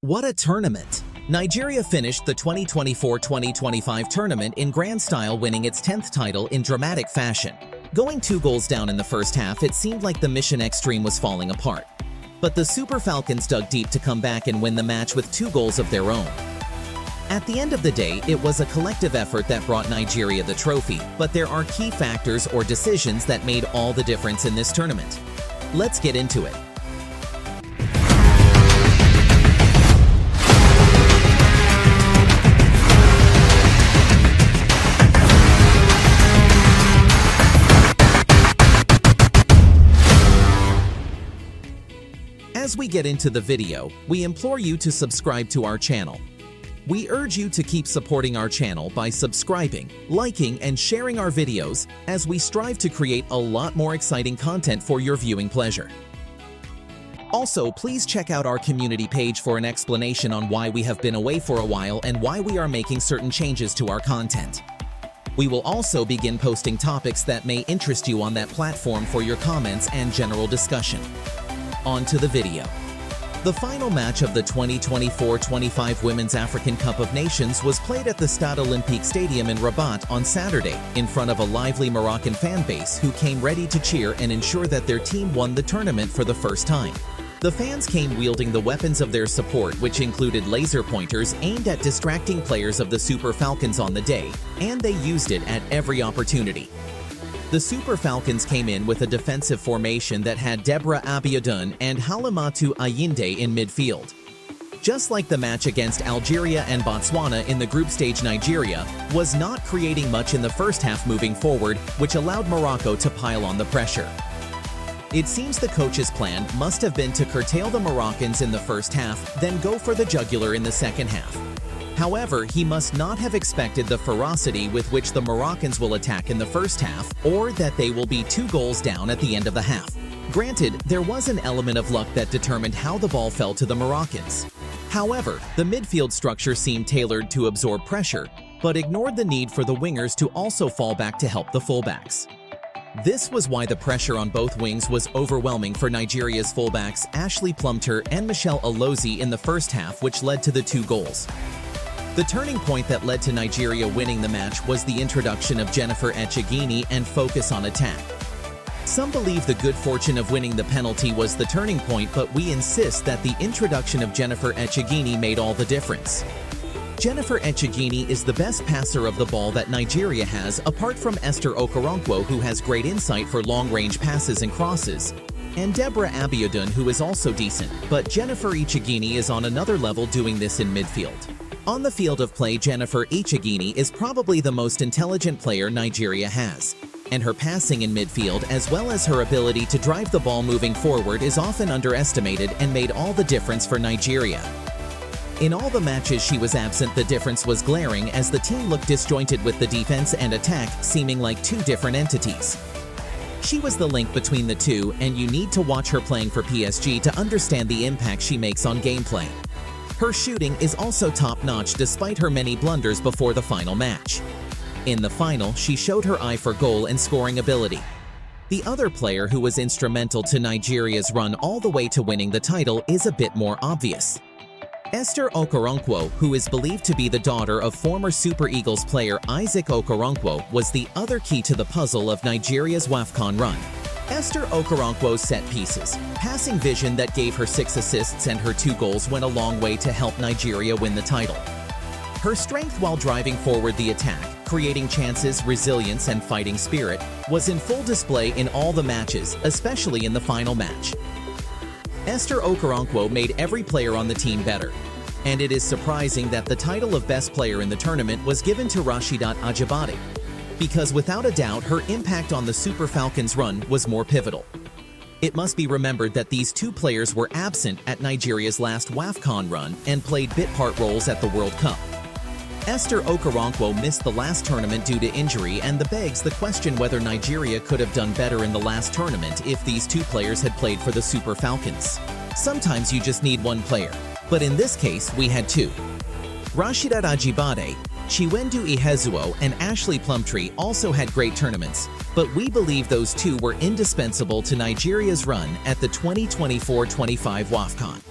What a tournament! Nigeria finished the 2024-2025 tournament in grand style, winning its 10th title in dramatic fashion. Going 2 goals down in the first half, it seemed like the mission extreme was falling apart. But the Super Falcons dug deep to come back and win the match with 2 goals of their own. At the end of the day, it was a collective effort that brought Nigeria the trophy, but there are key factors or decisions that made all the difference in this tournament. Let's get into it. As we get into the video, we implore you to subscribe to our channel. We urge you to keep supporting our channel by subscribing, liking, and sharing our videos as we strive to create a lot more exciting content for your viewing pleasure. Also, please check out our community page for an explanation on why we have been away for a while and why we are making certain changes to our content. We will also begin posting topics that may interest you on that platform for your comments and general discussion. On to the video. The final match of the 2024-25 Women's African Cup of Nations was played at the Stade Olympique Stadium in Rabat on Saturday, in front of a lively Moroccan fan base who came ready to cheer and ensure that their team won the tournament for the first time. The fans came wielding the weapons of their support, which included laser pointers aimed at distracting players of the Super Falcons on the day, and they used it at every opportunity. The Super Falcons came in with a defensive formation that had Deborah Abiodun and Halimatu Ayinde in midfield. Just like the match against Algeria and Botswana in the group stage, Nigeria was not creating much in the first half moving forward, which allowed Morocco to pile on the pressure. It seems the coach's plan must have been to curtail the Moroccans in the first half, then go for the jugular in the second half. However, he must not have expected the ferocity with which the Moroccans will attack in the first half, or that they will be 2 goals down at the end of the half. Granted, there was an element of luck that determined how the ball fell to the Moroccans. However, the midfield structure seemed tailored to absorb pressure, but ignored the need for the wingers to also fall back to help the fullbacks. This was why the pressure on both wings was overwhelming for Nigeria's fullbacks Ashley Plumter and Michelle Alozie in the first half, which led to the 2 goals. The turning point that led to Nigeria winning the match was the introduction of Jennifer Echegini and focus on attack. Some believe the good fortune of winning the penalty was the turning point, but we insist that the introduction of Jennifer Echegini made all the difference. Jennifer Echegini is the best passer of the ball that Nigeria has, apart from Esther Okoronkwo, who has great insight for long-range passes and crosses, and Deborah Abiodun, who is also decent, but Jennifer Echegini is on another level doing this in midfield. On the field of play, Jennifer Echegini is probably the most intelligent player Nigeria has, and her passing in midfield as well as her ability to drive the ball moving forward is often underestimated and made all the difference for Nigeria. In all the matches she was absent, the difference was glaring as the team looked disjointed, with the defense and attack seeming like 2 different entities. She was the link between the two, and you need to watch her playing for PSG to understand the impact she makes on gameplay. Her shooting is also top-notch despite her many blunders before the final match. In the final, she showed her eye for goal and scoring ability. The other player who was instrumental to Nigeria's run all the way to winning the title is a bit more obvious. Esther Okoronkwo, who is believed to be the daughter of former Super Eagles player Isaac Okoronkwo, was the other key to the puzzle of Nigeria's WAFCON run. Esther Okoronkwo's set pieces, passing vision that gave her 6 assists and her 2 goals went a long way to help Nigeria win the title. Her strength while driving forward the attack, creating chances, resilience, and fighting spirit was in full display in all the matches, especially in the final match. Esther Okoronkwo made every player on the team better, and it is surprising that the title of best player in the tournament was given to Rasheedat Ajibade, because without a doubt her impact on the Super Falcons run was more pivotal. It must be remembered that these 2 players were absent at Nigeria's last WAFCON run and played bit-part roles at the World Cup. Esther Okoronkwo missed the last tournament due to injury, and that begs the question whether Nigeria could have done better in the last tournament if these 2 players had played for the Super Falcons. Sometimes you just need 1 player, but in this case we had 2. Rasheedat Ajibade, Chiwendu Ihezuo, and Ashley Plumtree also had great tournaments, but we believe those 2 were indispensable to Nigeria's run at the 2024-25 WAFCON.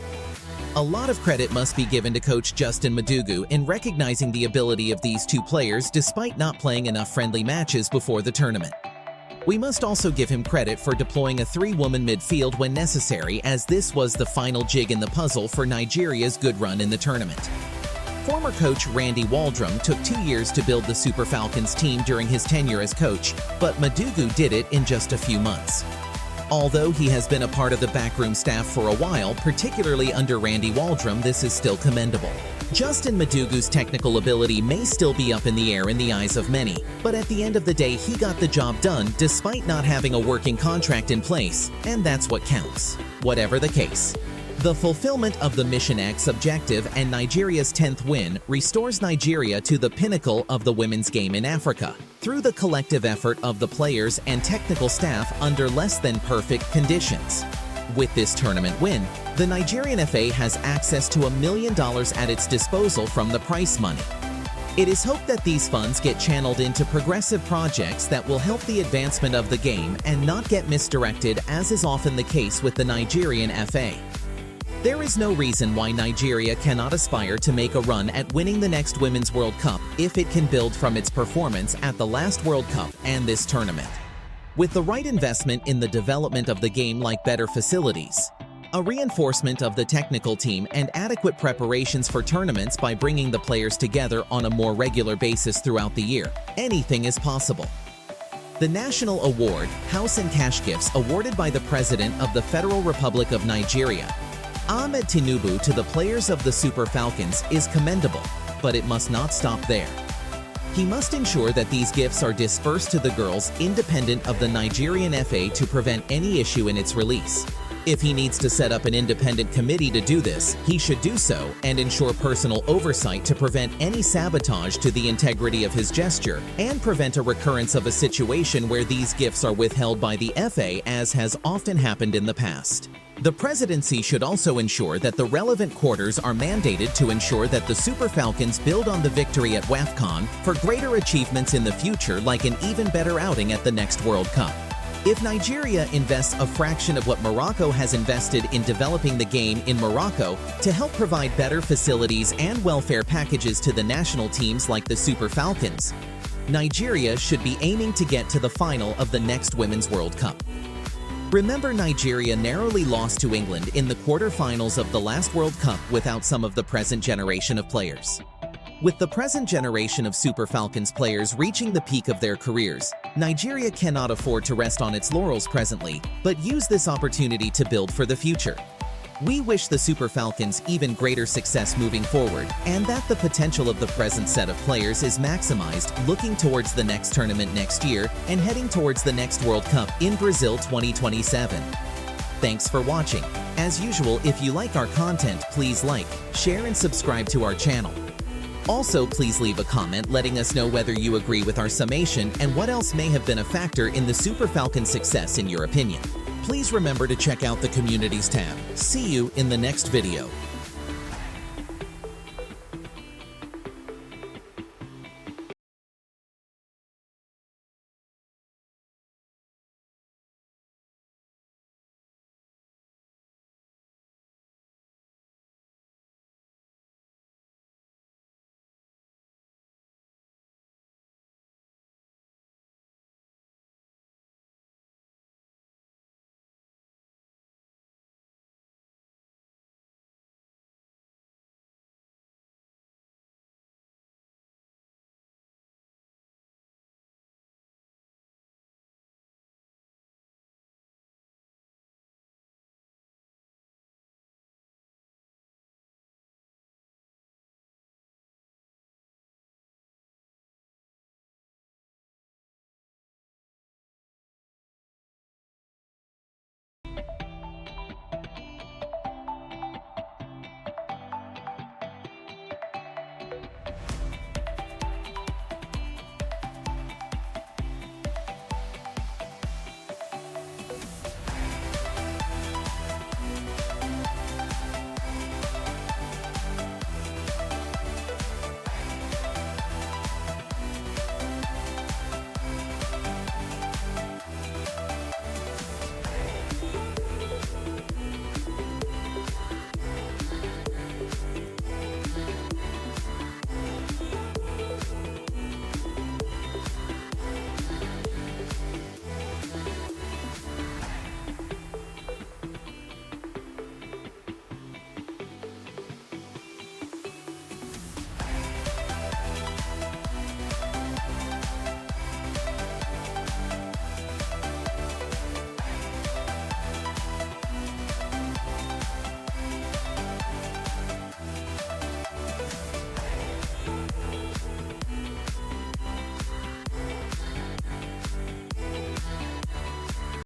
A lot of credit must be given to coach Justin Madugu in recognizing the ability of these two players despite not playing enough friendly matches before the tournament. We must also give him credit for deploying a three-woman midfield when necessary, as this was the final jig in the puzzle for Nigeria's good run in the tournament. Former coach Randy Waldrum took 2 years to build the Super Falcons team during his tenure as coach, but Madugu did it in just a few months. Although he has been a part of the backroom staff for a while, particularly under Randy Waldrum, this is still commendable. Justin Madugu's technical ability may still be up in the air in the eyes of many, but at the end of the day he got the job done despite not having a working contract in place, and that's what counts. Whatever the case. The fulfillment of the Mission X objective and Nigeria's 10th win restores Nigeria to the pinnacle of the women's game in Africa, through the collective effort of the players and technical staff under less than perfect conditions. With this tournament win, the Nigerian FA has access to $1 million at its disposal from the prize money. It is hoped that these funds get channeled into progressive projects that will help the advancement of the game and not get misdirected, as is often the case with the Nigerian FA. There is no reason why Nigeria cannot aspire to make a run at winning the next Women's World Cup if it can build from its performance at the last World Cup and this tournament. With the right investment in the development of the game, like better facilities, a reinforcement of the technical team, and adequate preparations for tournaments by bringing the players together on a more regular basis throughout the year, anything is possible. The National Award, House and Cash Gifts awarded by the President of the Federal Republic of Nigeria, Ahmed Tinubu, to the players of the Super Falcons is commendable, but it must not stop there. He must ensure that these gifts are dispersed to the girls independent of the Nigerian FA to prevent any issue in its release. If he needs to set up an independent committee to do this, he should do so and ensure personal oversight to prevent any sabotage to the integrity of his gesture and prevent a recurrence of a situation where these gifts are withheld by the FA, as has often happened in the past. The presidency should also ensure that the relevant quarters are mandated to ensure that the Super Falcons build on the victory at WAFCON for greater achievements in the future, like an even better outing at the next World Cup. If Nigeria invests a fraction of what Morocco has invested in developing the game in Morocco to help provide better facilities and welfare packages to the national teams like the Super Falcons, Nigeria should be aiming to get to the final of the next Women's World Cup. Remember, Nigeria narrowly lost to England in the quarterfinals of the last World Cup without some of the present generation of players. With the present generation of Super Falcons players reaching the peak of their careers, Nigeria cannot afford to rest on its laurels presently, but use this opportunity to build for the future. We wish the Super Falcons even greater success moving forward, and that the potential of the present set of players is maximized, looking towards the next tournament next year and heading towards the next World Cup in Brazil 2027. Thanks for watching. As usual, if you like our content, please like, share, and subscribe to our channel. Also, please leave a comment letting us know whether you agree with our summation and what else may have been a factor in the Super Falcons' success in your opinion. Please remember to check out the Communities tab. See you in the next video.